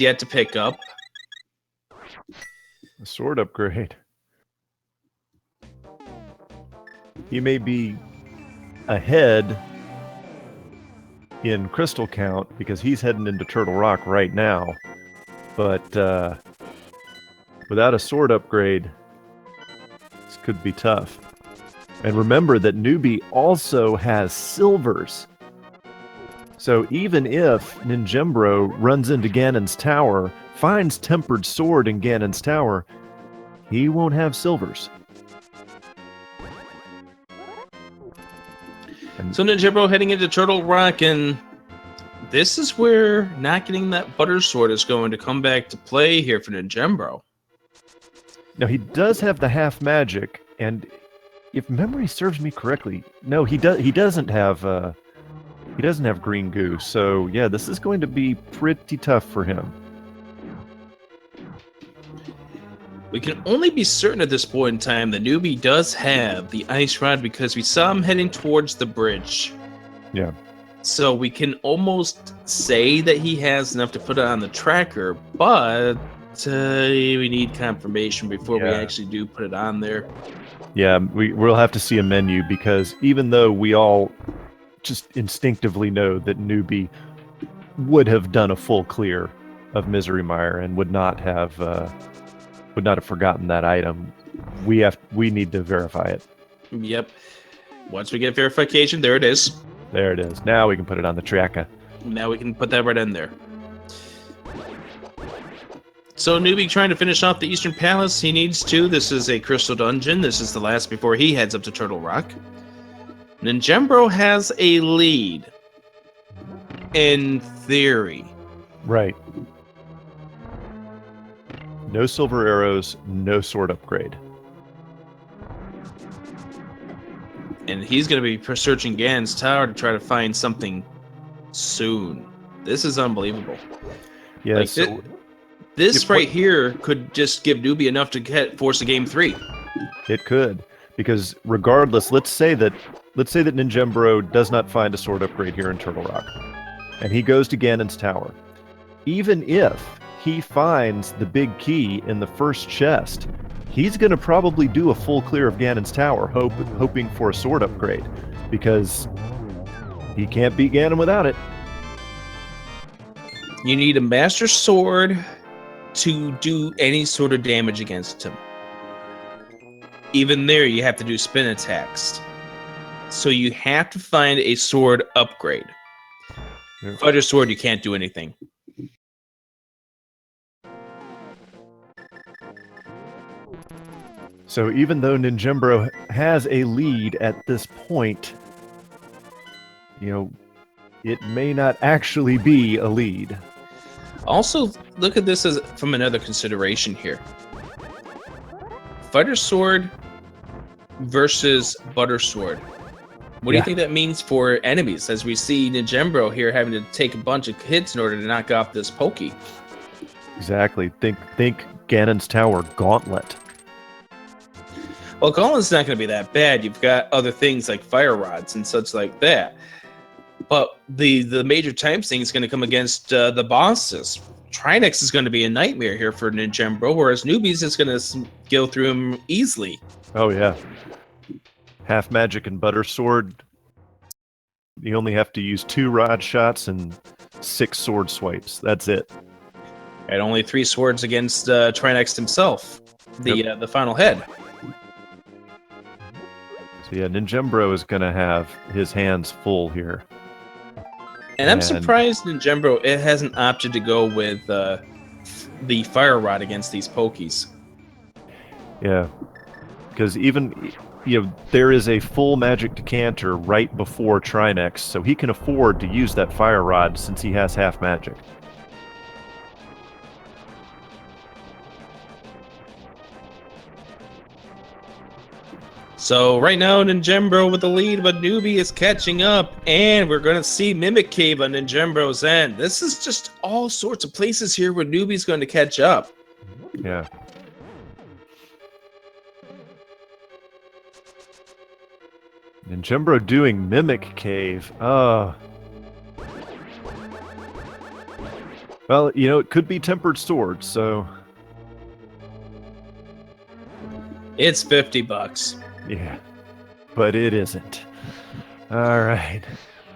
yet to pick up. A sword upgrade. He may be ahead in crystal count because he's heading into Turtle Rock right now. But without a sword upgrade, this could be tough. And remember that Newbie also has silvers. So even if Ninjembro runs into Ganon's tower, finds Tempered Sword in Ganon's tower, he won't have silvers. So Ninjembro heading into Turtle Rock, and this is where not getting that Butter Sword is going to come back to play here for Ninjembro. Now he does have the half magic, and if memory serves me correctly, no, he doesn't have green goo. So yeah, this is going to be pretty tough for him. We can only be certain at this point in time that Newbie does have the Ice Rod because we saw him heading towards the bridge. Yeah. So we can almost say that he has enough to put it on the tracker, but we need confirmation before we actually do put it on there. Yeah, we'll have to see a menu because even though we all just instinctively know that Newbie would have done a full clear of Misery Mire and would not have forgotten that item, we need to verify it. Yep. Once we get verification, there it is. There it is. Now we can put it on the tracker. Now we can put that right in there. So Newbie trying to finish off the Eastern Palace. He needs to. This is a Crystal Dungeon. This is the last before he heads up to Turtle Rock. Ninjembro has a lead. In theory. Right. No silver arrows, no sword upgrade. And he's going to be searching Ganon's tower to try to find something soon. This is unbelievable. Yeah, like so this right here could just give Newbie enough to force a game 3. It could, because regardless, let's say that Ninjembro does not find a sword upgrade here in Turtle Rock, and he goes to Ganon's tower. Even if he finds the big key in the first chest, he's going to probably do a full clear of Ganon's tower, hoping for a sword upgrade, because he can't beat Ganon without it. You need a Master Sword to do any sort of damage against him. Even there, you have to do spin attacks. So you have to find a sword upgrade. Yeah. Fighter Sword, you can't do anything. So even though Ninjembro has a lead at this point, it may not actually be a lead. Also, look at this as from another consideration here. Fighter Sword versus Butter Sword. What do you think that means for enemies, as we see Ninjembro here having to take a bunch of hits in order to knock off this Pokey? Exactly. Think Ganon's Tower Gauntlet. Well, Gauntlet's not going to be that bad. You've got other things like Fire Rods and such like that. But the major time thing is going to come against the bosses. Trinex is going to be a nightmare here for Ninjembro, whereas Newbies is going to go through him easily. Oh, yeah. Half Magic and Butter Sword. You only have to use 2 rod shots and 6 sword swipes. That's it. And only 3 swords against Trinex himself, the final head. So yeah, Ninjembro is going to have his hands full here. And I'm surprised Ninjembro hasn't opted to go with the Fire Rod against these Pokies. Yeah, because even there is a full magic decanter right before Trinex, so he can afford to use that Fire Rod since he has half magic. So right now, Ninjembro with the lead, but Newbie is catching up, and we're going to see Mimic Cave on Ninjembro's end. This is just all sorts of places here where Newbie's going to catch up. Yeah. Ninjembro doing Mimic Cave. But Well, you know, it could be tempered sword, so It's $50. yeah. But it isn't. All right.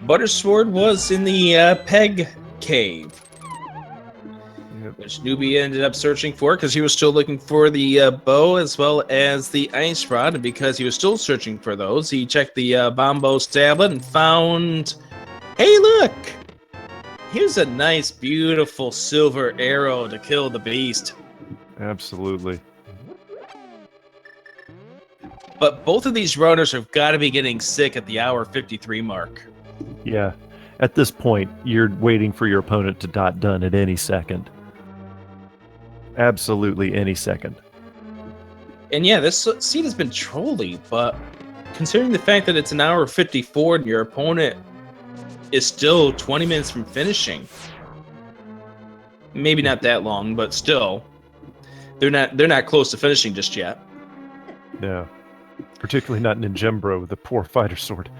Buttersword was in the Peg Cave, Yep. which Newbie ended up searching for because he was still looking for the bow as well as the ice rod. And because he was still searching for those, he checked the Bombo tablet and found, hey, look! Here's a nice, beautiful silver arrow to kill the beast. Absolutely. But both of these runners have got to be getting sick at the hour 53 mark. Yeah. At this point, you're waiting for your opponent to dot done at any second. Absolutely any second. And yeah, this seed has been trolly, but considering the fact that it's an hour 54 and your opponent is still 20 minutes from finishing, maybe not that long, but still, they're not close to finishing just yet. No. Particularly not Ninjembro with a poor fighter sword.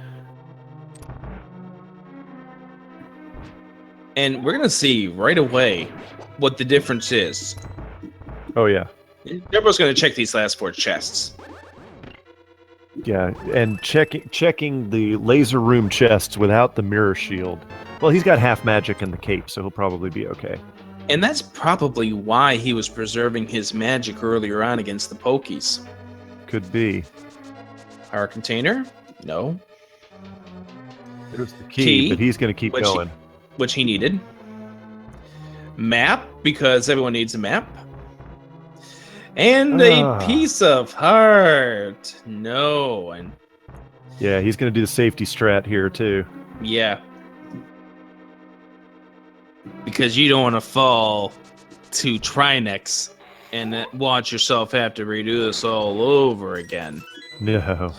And we're gonna see right away what the difference is. Oh yeah. Ninjembro's gonna check these last 4 chests. Yeah, and checking the laser room chests without the mirror shield. Well, he's got half magic in the cape, so he'll probably be okay. And that's probably why he was preserving his magic earlier on against the Pokies. Could be. Power container? No. There's the key, but he's going to keep going. Which he needed. Map, because everyone needs a map. And a piece of heart. No. And yeah, he's going to do the safety strat here, too. yeah. Because you don't want to fall to Trinex and watch yourself have to redo this all over again. No.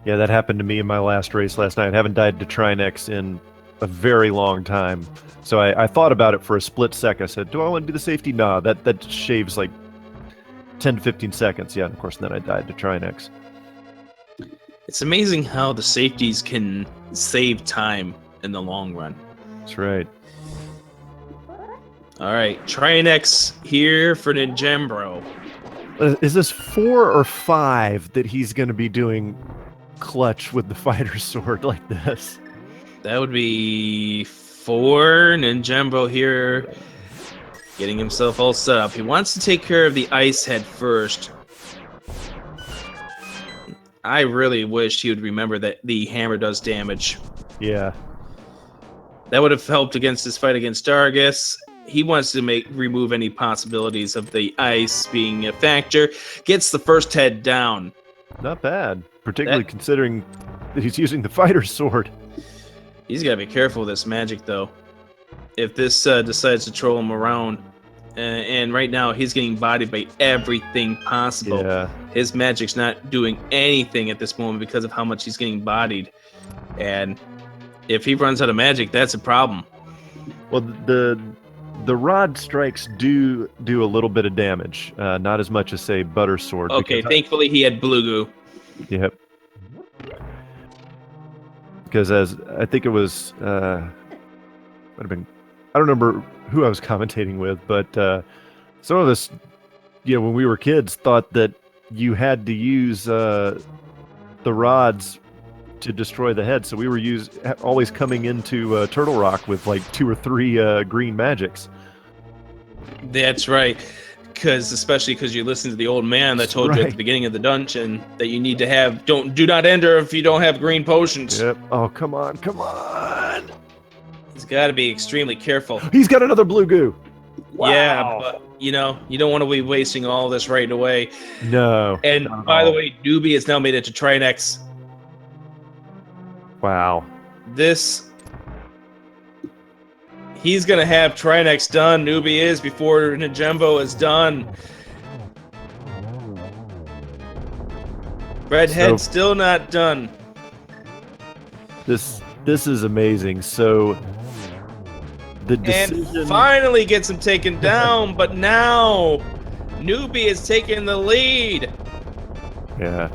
Yeah, that happened to me in my last race last night. I haven't died to Trinex in a very long time. So I thought about it for a split sec. I said, do I want to do the safety? Nah, that shaves like 10 to 15 seconds. Yeah, and of course, then I died to Trinex. It's amazing how the safeties can save time in the long run. That's right. All right, Trinex here for Ninjembro. Is this 4 or 5 that he's going to be doing clutch with the fighter sword like this? That would be 4. Ninjembro here getting himself all set up. He wants to take care of the ice head first. I really wish he would remember that the hammer does damage. Yeah. That would have helped against his fight against Dargus. He wants to remove any possibilities of the ice being a factor. Gets the first head down. Not bad, particularly considering that he's using the fighter sword. He's got to be careful with this magic, though. If this decides to troll him around, and right now he's getting bodied by everything possible. Yeah. His magic's not doing anything at this moment because of how much he's getting bodied. And if he runs out of magic, that's a problem. Well, the rod strikes do a little bit of damage, not as much as, say, butter sword. Okay, thankfully he had blue goo. Yep. Because as I think it was, might have been, I don't remember who I was commentating with, but some of us, when we were kids, thought that you had to use the rods to destroy the head. So we were always coming into Turtle Rock with like 2 or 3 green magics. That's right. Especially because you listened to the old man that told you at the beginning of the dungeon that you need to have do not enter if you don't have green potions. Yep. Oh, come on. He's got to be extremely careful. He's got another blue goo. Wow. Yeah, but you don't want to be wasting all this right away. No. And by the way, Newbie has now made it to Trinex. Wow. He's going to have Trinex done. Newbie is before Ninjembro is done. Redhead still not done. This is amazing. So the decision... And finally gets him taken down, but now Newbie is taking the lead. Yeah.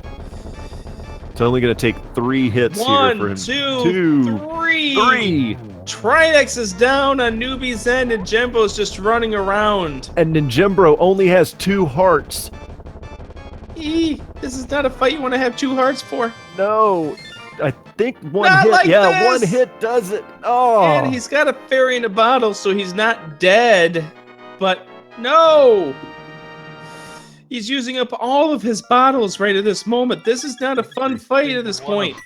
It's only going to take 3 hits here for him. 1, 2, 3. Trinex is down on Newbie's end, and Jimbo's just running around. And Ninjembro only has 2 hearts. This is not a fight you want to have 2 hearts for. No, I think one Not hit. like yeah, this! 1 hit does it. Oh, And he's got a fairy in a bottle, so he's not dead. But no! He's using up all of his bottles right at this moment. This is not a fun fight at this point.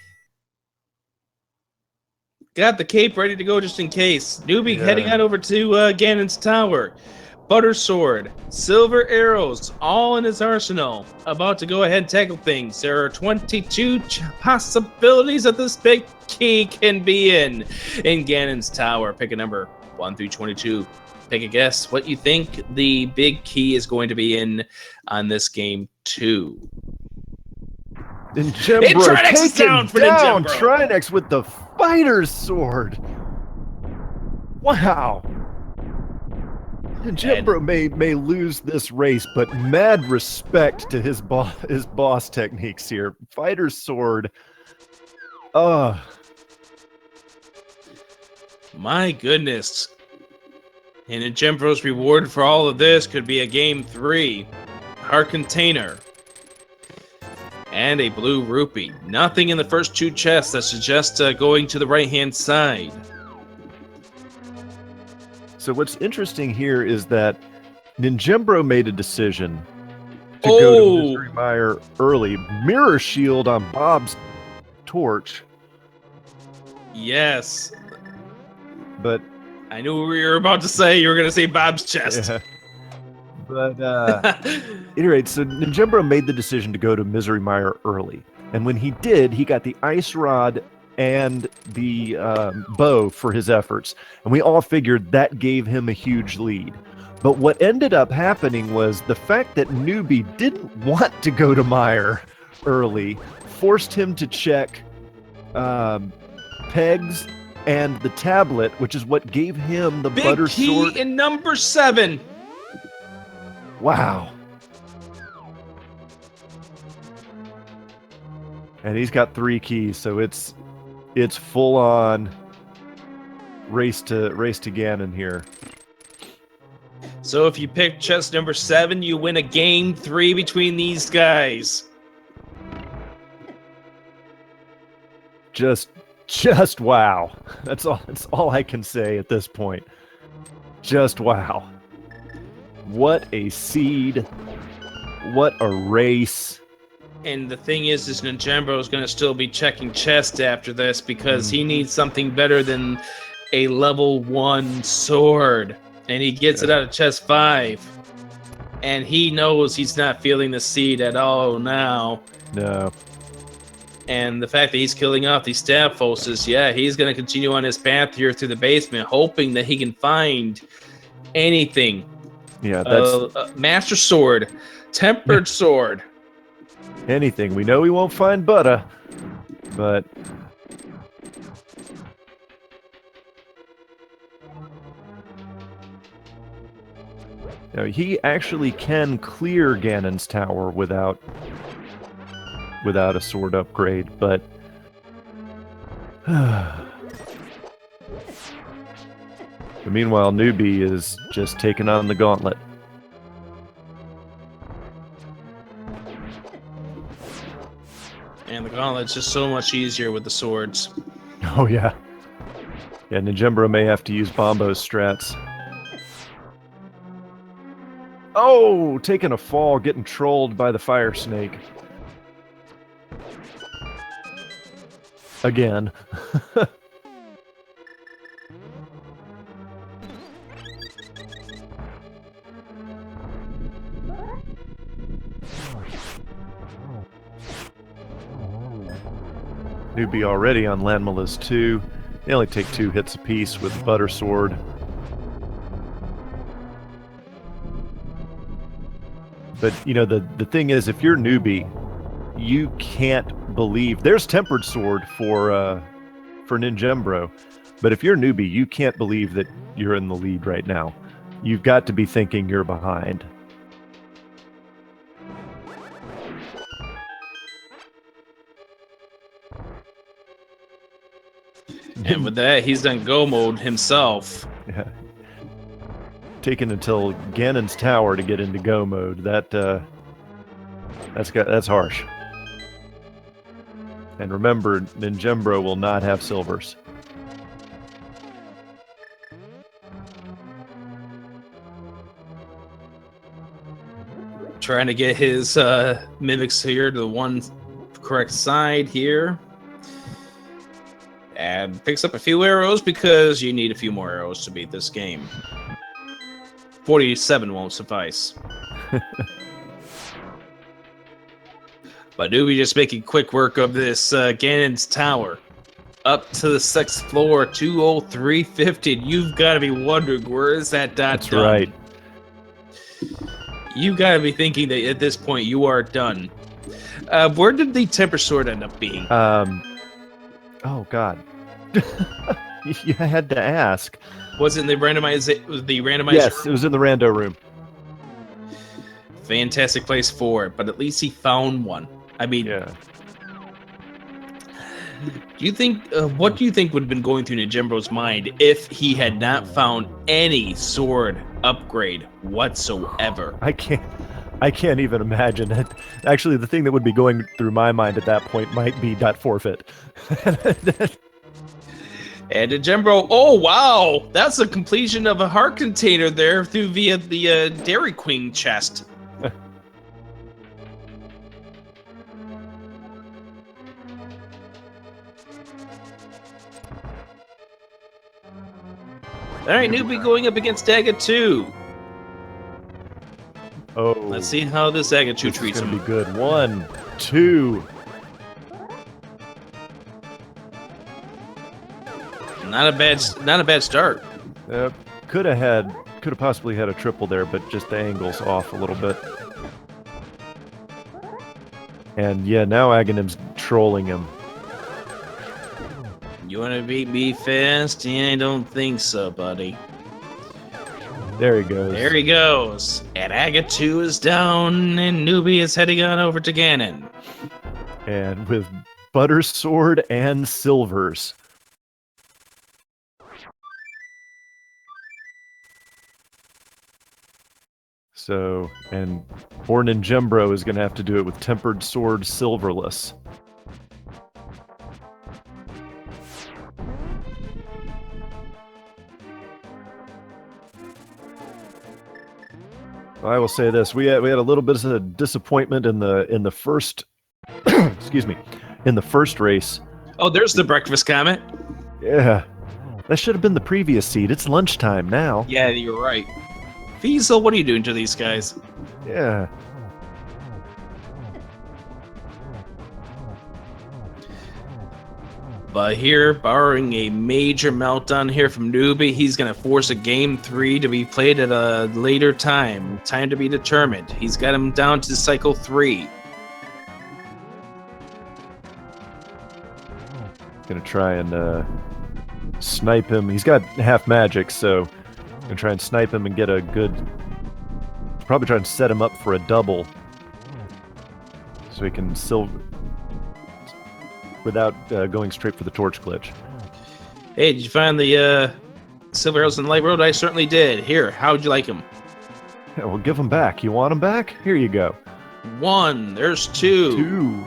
Got the cape ready to go just in case. Newbie heading on over to Ganon's tower. Butter sword, silver arrows, all in his arsenal. About to go ahead and tackle things. There are 22 possibilities that this big key can be in Ganon's tower. Pick a number 1 through 22. Take a guess what you think the big key is going to be in on this game 2. Ninjembro Trinex is down for down. Ninjembro. Trinex with the fighter's sword. Wow. Ninjembro may lose this race, but mad respect to his boss techniques here. Fighter's sword. My goodness. And Ninjembro's reward for all of this could be a game 3. Heart container. And a blue rupee. Nothing in the first 2 chests that suggest going to the right-hand side. So what's interesting here is that Ninjembro made a decision to go to Misery Mire early. Mirror shield on Bob's torch. Yes. But I knew what you were about to say. You were going to say Bob's chest. yeah. But at any rate, so Ninjembro made the decision to go to Misery Mire early. And when he did, he got the ice rod and the bow for his efforts. And we all figured that gave him a huge lead. But what ended up happening was the fact that Newbie didn't want to go to Mire early forced him to check pegs and the tablet, which is what gave him the Big butter key sword. in number 7. Wow. And he's got 3 keys, so it's full on race to Ganon here. So if you pick chest number 7, you win a game 3 between these guys. Just wow. That's all I can say at this point. Just wow. What a seed. What a race. And the thing is Ninjembro is going to still be checking chest after this because he needs something better than a level 1 sword. And he gets it out of chest 5. And he knows he's not feeling the seed at all now. No. And the fact that he's killing off these staff forces, yeah, he's going to continue on his path here through the basement, hoping that he can find anything. Yeah, that's Master Sword, Tempered Sword. Anything. We know we won't find butter, but now, he actually can clear Ganon's tower without a sword upgrade, but but meanwhile, Newbie is just taking on the gauntlet. And the gauntlet's just so much easier with the swords. Oh, yeah. Yeah, Ninjembro may have to use Bombo's strats. Oh, taking a fall, getting trolled by the fire snake. Again. Newbie already on Landmala's 2. They only take 2 hits apiece with Butter Sword. But, you know, the thing is, if you're Newbie, you can't believe... There's Tempered Sword for Ninjembro. But if you're Newbie, you can't believe that you're in the lead right now. You've got to be thinking you're behind. And with that, he's done go mode himself. Yeah. Taken until Ganon's tower to get into go mode. That's harsh. And remember, Ninjembro will not have silvers. Trying to get his mimics here to the one correct side here. And picks up a few arrows because you need a few more arrows to beat this game. 47 won't suffice. But Newbie just making quick work of this Ganon's tower. Up to the 6th floor, 20350. You've got to be wondering, where is that dot That's done? right. You got to be thinking that at this point you are done. Where did the temper sword end up being? Oh God. You had to ask. Was it in the randomizer? Yes, it was in the rando room. Fantastic place for it, but at least he found one. I mean, Yeah. do you think? What do you think would have been going through Ninjembro's mind if he had not found any sword upgrade whatsoever? I can't even imagine it. Actually, the thing that would be going through my mind at that point might be .forfeit. And Ninjembro, oh wow, that's a completion of a heart container there via the Dairy Queen chest. All right, Newbie going up against Daga 2. Oh, Let's see how this Daga 2 this treats is gonna him. be good. 1, 2. Not a bad start. Could have possibly had a triple there, but just the angle's off a little bit. And yeah, now Aghonim's trolling him. You want to beat me fast? Yeah, I don't think so, buddy. There he goes. There he goes. And Aga 2 is down, and Newbie is heading on over to Ganon. And with butter sword and silvers. So, and poor Ninjembro is going to have to do it with tempered sword silverless. I will say this: we had a little bit of a disappointment in the first, excuse me, in the first race. Oh, there's the breakfast comment. Yeah, that should have been the previous seed. It's lunchtime now. Yeah, you're right. Fiesel, what are you doing to these guys? Yeah. But here, barring a major meltdown here from Newbie, he's going to force a Game 3 to be played at a later time. Time to be determined. He's got him down to Cycle 3. Gonna try and snipe him. He's got half magic, so gonna try and snipe him and get a good... Probably try and set him up for a double. So he can without going straight for the torch glitch. Hey, did you find the Silver Arrows in the Light Road? I certainly did. Here, how'd you like them? Yeah, well, give him back. You want him back? Here you go. 1. There's 2. 2.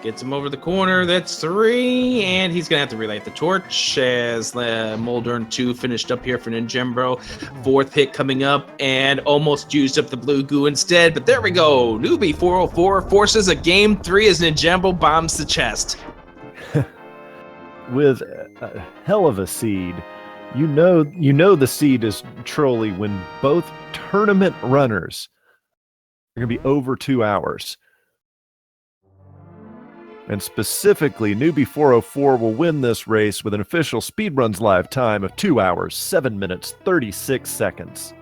Gets him over the corner. That's 3. And he's going to have to relight the torch as Moldern 2 finished up here for Ninjembro. 4th hit coming up and almost used up the blue goo instead. But there we go. Newbie404 forces a Game 3 as Ninjembro bombs the chest. With a hell of a seed. You know the seed is trolly when both tournament runners are going to be over 2 hours. And specifically, Newbie404 will win this race with an official Speedruns Live time of 2 hours, 7 minutes, 36 seconds.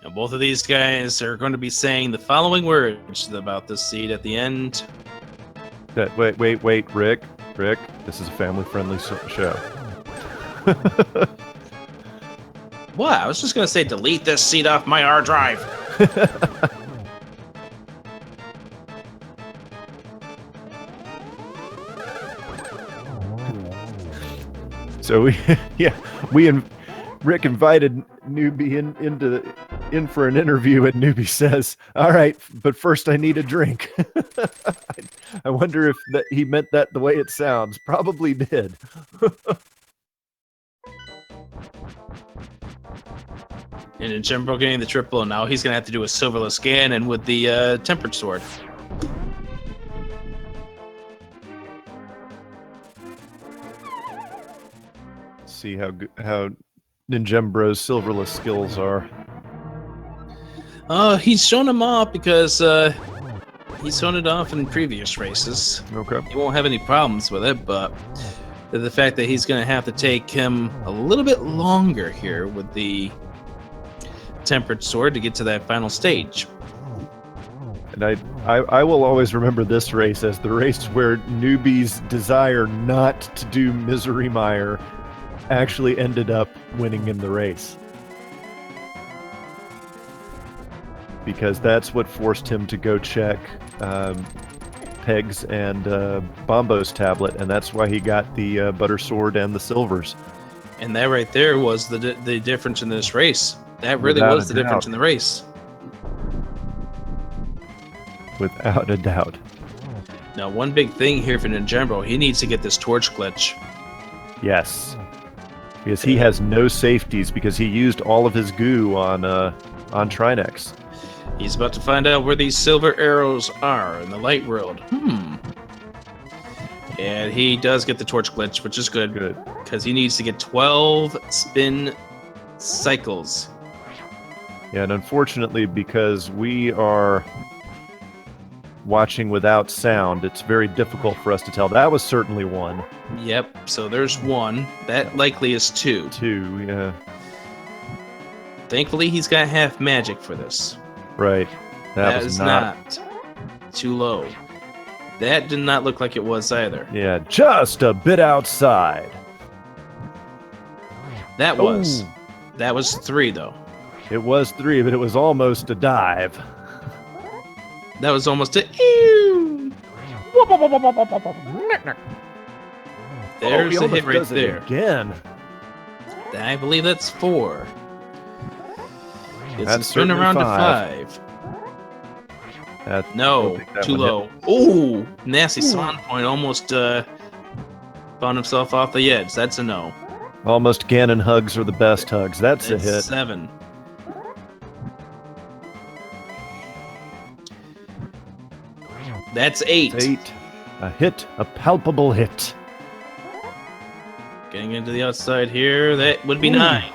Now, both of these guys are going to be saying the following words about this seed at the end. Wait, Rick. Rick, this is a family-friendly show. What? I was just going to say delete this seed off my hard drive. So Rick invited Newbie in for an interview, and Newbie says, "All right, but first I need a drink." I wonder if he meant that the way it sounds. Probably did. And ninjembro getting the triple, and now he's gonna have to do a silverless Ganon with the tempered sword. See how ninjembro's silverless skills are. He's shown them off because he's shown it off in previous races. Okay. He won't have any problems with it, but the fact that he's going to have to take him a little bit longer here with the tempered sword to get to that final stage. And I will always remember this race as the race where Newbie's desire not to do Misery Mire actually ended up winning him the race. Because that's what forced him to go check Pegs and Bombo's tablet, and that's why he got the Butter Sword and the Silvers. And that right there was the difference in this race. That really was the difference in the race. Without a doubt. Now, one big thing here for ninjembro, he needs to get this torch glitch. Yes. Because he has no safeties because he used all of his goo on Trinex. He's about to find out where these silver arrows are in the light world. And he does get the torch glitch, which is good. Good. Because he needs to get 12 spin cycles. Yeah, and unfortunately, because we are watching without sound, it's very difficult for us to tell. That was certainly one. Yep, so there's one. That likely is two. Two, yeah. Thankfully, he's got half magic for this. Right. That was is not too low. That did not look like it was either. Yeah, just a bit outside. That was. That was 3, though. It was 3, but it was almost a dive. That was almost a ew. There's a hit right there. Again. I believe that's 4. It's That's a spin around 5. to 5. No, too low. Oh, nasty swan point. Almost found himself off the edge. That's a no. Almost Ganon hugs are the best hugs. That's a hit. 7. That's 8. That's 8. A hit. A palpable hit. Getting into the outside here. That would be 9.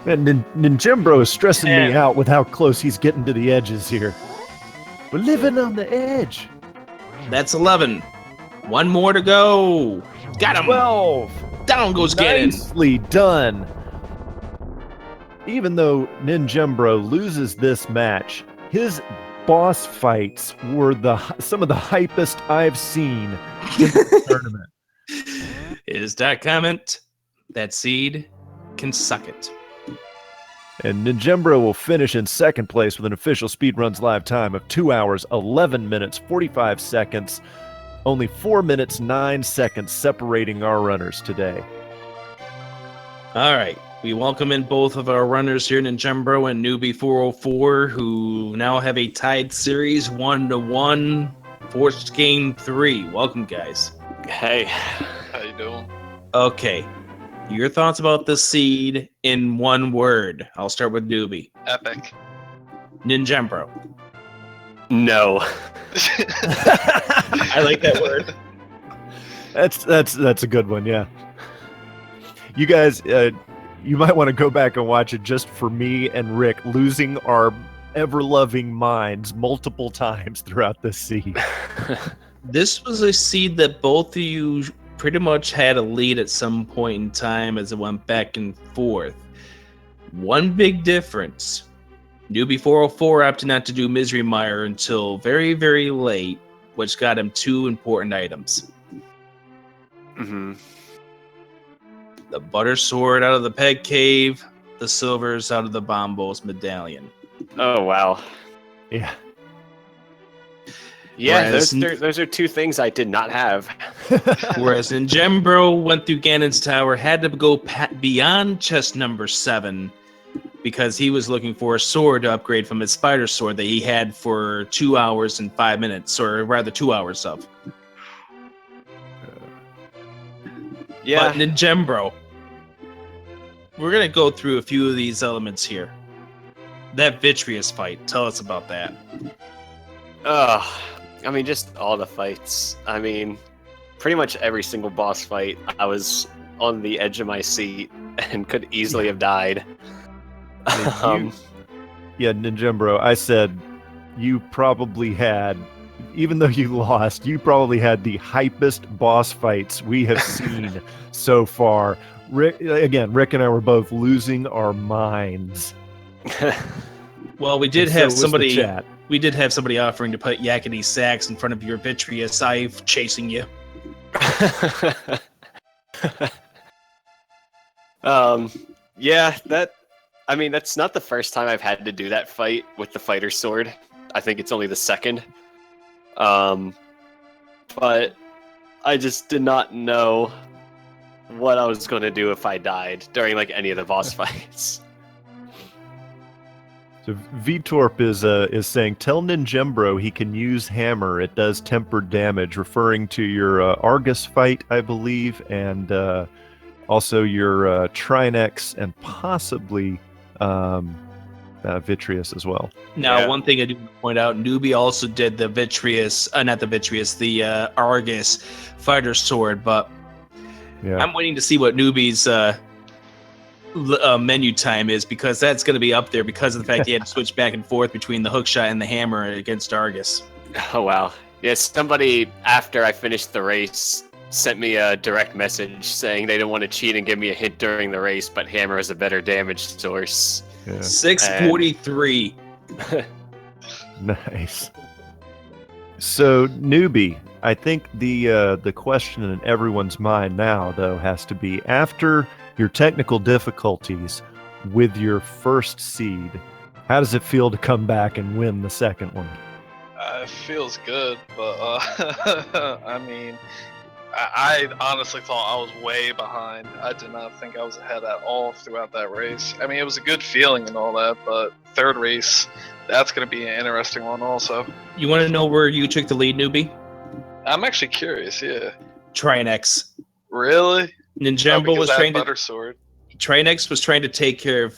And ninjembro is stressing me out with how close he's getting to the edges here. We're living on the edge. That's 11. One more to go. Got him. 12. Down goes Ganon. Nicely done. Even though ninjembro loses this match, his boss fights were some of the hypest I've seen in the tournament. Is that comment? That seed can suck it. And ninjembro will finish in second place with an official Speedruns live time of 2 hours, 11 minutes, 45 seconds. Only 4 minutes, 9 seconds separating our runners today. All right. We welcome in both of our runners here, ninjembro and Newbie404, who now have a tied series 1-1, forced game 3. Welcome, guys. Hey, how you doing? Okay. Your thoughts about the seed in one word. I'll start with Newbie. Epic. Ninjembro. No. I like that word. That's a good one, yeah. You guys, you might want to go back and watch it just for me and Rick losing our ever-loving minds multiple times throughout this seed. This was a seed that both of you pretty much had a lead at some point in time as it went back and forth. One big difference. Newbie404 opted not to do Misery Mire until very, very late, which got him 2 important items. Mm-hmm. The Butter Sword out of the Peg Cave, the Silvers out of the Bombo's Medallion. Oh, wow. Yeah. Yeah, Whereas- those are two things I did not have. Whereas Ninjembro went through Ganon's tower, had to go beyond chest number 7 because he was looking for a sword to upgrade from his spider sword that he had for 2 hours and 5 minutes, or rather 2 hours of. Yeah. But Ninjembro, we're going to go through a few of these elements here. That Vitreous fight, tell us about that. I mean, just all the fights. I mean, pretty much every single boss fight, I was on the edge of my seat and could easily have died. Yeah, Ninjembro, I said you probably had, even though you lost, you probably had the hypest boss fights we have seen so far. Rick and I were both losing our minds. Well, we did And so have was the somebody. chat. We did have somebody offering to put yakety sax in front of your Vitreous eye chasing you. Yeah, I mean, that's not the first time I've had to do that fight with the fighter sword. I think it's only the second. But I just did not know what I was going to do if I died during like any of the boss fights. So Vtorp is saying, tell Ninjembro he can use hammer. It does tempered damage, referring to your Argus fight, I believe, and also your Trinex and possibly Vitreous as well. Now, Yeah. one thing I do want to point out, Newbie also did the Vitreous, not the Vitreous, the Argus fighter sword, but Yeah. I'm waiting to see what Newbie's menu time is, because that's going to be up there because of the fact he had to switch back and forth between the hookshot and the hammer against Argus. Oh, wow. Yeah, somebody, after I finished the race, sent me a direct message saying they didn't want to cheat and give me a hint during the race, but hammer is a better damage source. Yeah. 643. Nice. So, Newbie, I think the question in everyone's mind now, though, has to be, after your technical difficulties with your first seed, how does it feel to come back and win the second one? It feels good, but I mean, I honestly thought I was way behind. I did not think I was ahead at all throughout that race. I mean, it was a good feeling and all that, but third race, that's going to be an interesting one also. You want to know where you took the lead, Newbie? I'm actually curious, yeah. Trinex. Really? Ninjembro was trying to. Butter sword. Trinex was trying to take care of.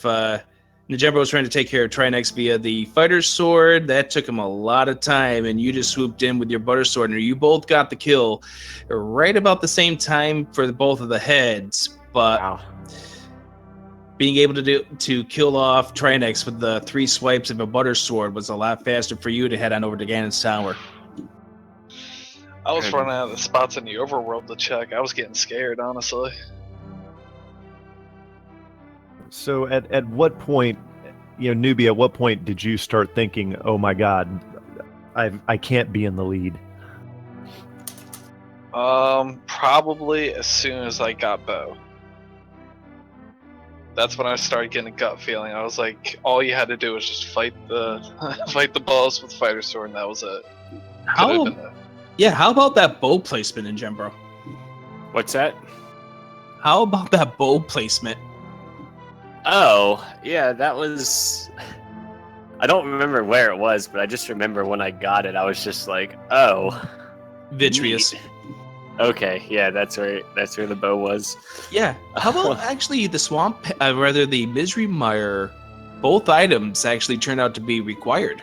Ninjembro was trying to take care of Trinex via the fighter sword. That took him a lot of time, and you just swooped in with your butter sword, and you both got the kill right about the same time for both of the heads. But Wow. being able to kill off Trinex with the 3 swipes of a butter sword was a lot faster for you to head on over to Ganon's tower. I was running out of the spots in the overworld to check. I was getting scared, honestly. So, at what point, Newbie, at what point did you start thinking, oh my god, I can't be in the lead? Probably as soon as I got bow. That's when I started getting a gut feeling. I was like, all you had to do was just fight the fight the boss with fighter sword, and that was it. How? Could've been it. Yeah, how about that bow placement in Ninjembro? What's that? How about that bow placement? Oh, yeah, that was... I don't remember where it was, but I just remember when I got it, I was just like, oh. Vitreous. neat. Okay, yeah, that's where the bow was. Yeah. How about actually the swamp, rather the misery mire, both items actually turned out to be required.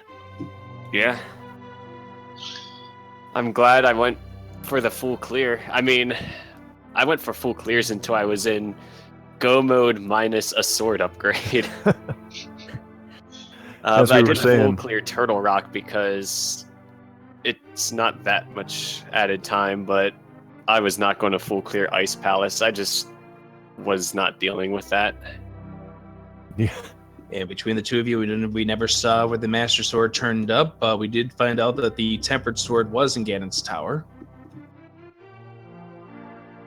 Yeah. I'm glad I went for the full clear. I mean, I went for full clears until I was in go mode minus a sword upgrade. As but I we were did saying. full clear Turtle Rock because it's not that much added time, but I was not going to full clear Ice Palace. I just was not dealing with that. Yeah. And between the two of you, we never saw where the Master Sword turned up, but we did find out that the Tempered Sword was in Ganon's tower.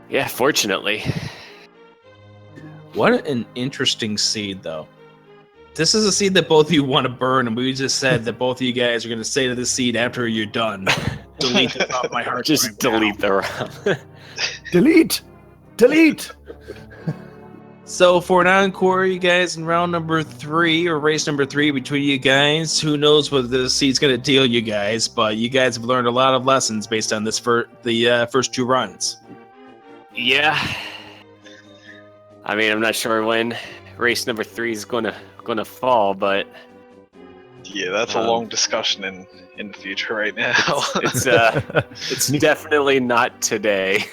Yeah, fortunately. What an interesting seed, though. This is a seed that both of you want to burn, and we just said that both of you guys are going to say to the seed after you're done. delete this off my hard Just drive now. delete the round. Delete. So for an encore, you guys, in round number 3 or race number 3 between you guys, who knows what this seed's going to deal you guys? But you guys have learned a lot of lessons based on this for the first 2 runs. Yeah. I mean, I'm not sure when race number 3 is gonna fall, but Yeah, that's a long discussion in the future right now. it's definitely not today.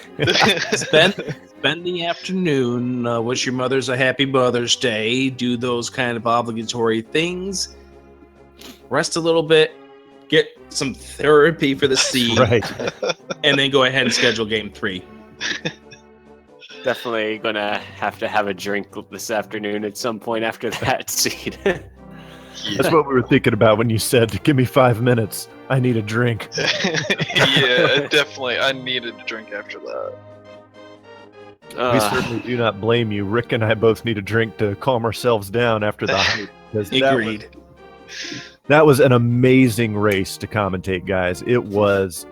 Spend the afternoon, wish your mothers a happy Mother's Day, do those kind of obligatory things, rest a little bit, get some therapy for the seed, Right. and then go ahead and schedule game 3. Definitely gonna have to have a drink this afternoon at some point after that seed. That's what we were thinking about when you said, "Give me 5 minutes. I need a drink." Yeah, definitely. I needed a drink after that. We certainly do not blame you. Rick and I both need a drink to calm ourselves down after the hype. because Agreed. That was an amazing race to commentate, guys. It was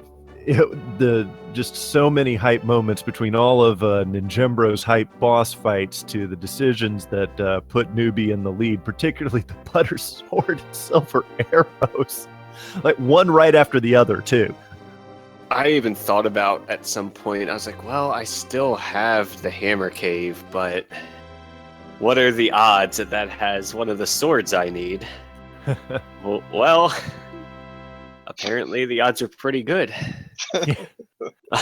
just so many hype moments between all of Ninjembro's hype boss fights to the decisions that put Newbie in the lead, particularly the butter sword and silver arrows, like one right after the other too. I even thought about at some point, I was like, well, I still have the hammer cave, but what are the odds that has one of the swords I need? Well, apparently the odds are pretty good.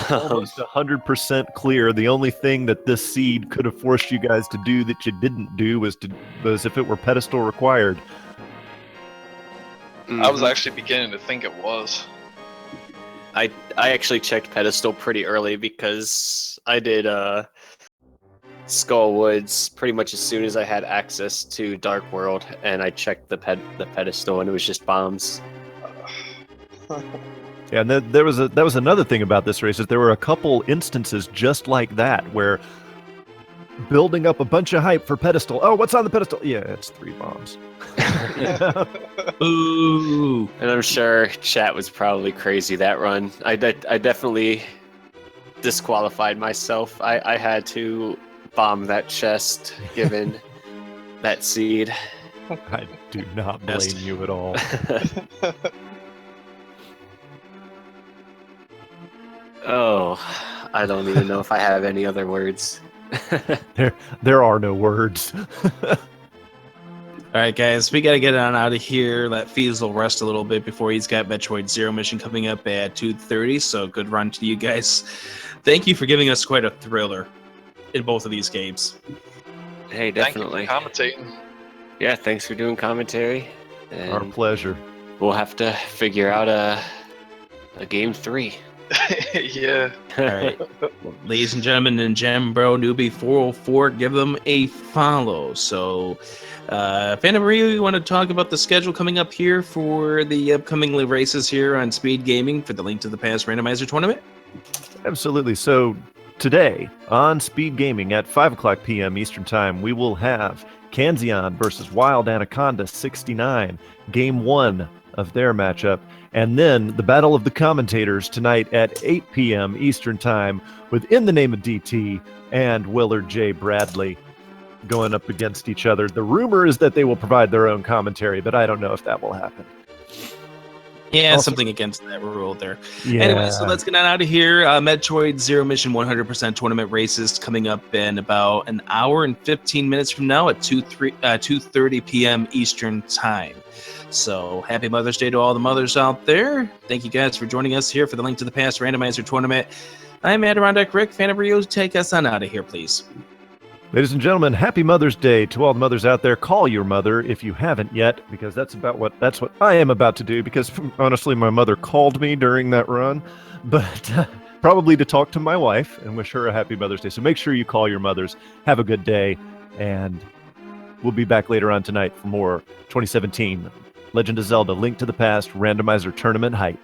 Almost 100% clear. The only thing that this seed could have forced you guys to do that you didn't do was if it were pedestal required. I was actually beginning to think it was. I actually checked pedestal pretty early because I did Skull Woods pretty much as soon as I had access to Dark World, and I checked the pedestal, and it was just bombs. Yeah, and that was another thing about this race, is there were a couple instances just like that where building up a bunch of hype for pedestal. Oh, what's on the pedestal? Yeah, it's 3 bombs. Ooh. And I'm sure chat was probably crazy that run. I definitely disqualified myself. I had to bomb that chest given that seed. I do not blame you at all. Oh, I don't even know if I have any other words. There are no words. All right, guys, we got to get on out of here. Let Feasel rest a little bit before he's got Metroid Zero mission coming up at 2:30. So good run to you guys. Thank you for giving us quite a thriller in both of these games. Hey, definitely. Thank you for commentating. Yeah, thanks for doing commentary. And Our pleasure. we'll have to figure out a game 3. Yeah. All right, ladies and gentlemen, Ninjembro Newbie404, give them a follow. So, Phantom Maria, you want to talk about the schedule coming up here for the upcoming races here on Speed Gaming for the Link to the Past Randomizer tournament? Absolutely. So today on Speed Gaming at 5 o'clock p.m. Eastern Time, we will have Kanzion versus Wild Anaconda 69, Game 1 of their matchup. And then the Battle of the Commentators tonight at 8 p.m. Eastern Time with In the Name of DT and Willard J. Bradley going up against each other. The rumor is that they will provide their own commentary, but I don't know if that will happen. Yeah, Also- something against that rule there. Yeah. Anyway, so let's get on out of here. Metroid Zero Mission 100% tournament races coming up in about an hour and 15 minutes from now at 2:30 p.m. Eastern Time. So happy Mother's Day to all the mothers out there. Thank you guys for joining us here for the Link to the Past Randomizer tournament. I'm Adirondack Rick. Phantom Rio, take us on out of here, please. Ladies and gentlemen, happy Mother's Day to all the mothers out there. Call your mother if you haven't yet, because that's what I am about to do, because honestly, my mother called me during that run, but probably to talk to my wife and wish her a happy Mother's Day. So make sure you call your mothers. Have a good day, and we'll be back later on tonight for more 2017 Legend of Zelda Link to the Past Randomizer Tournament hype.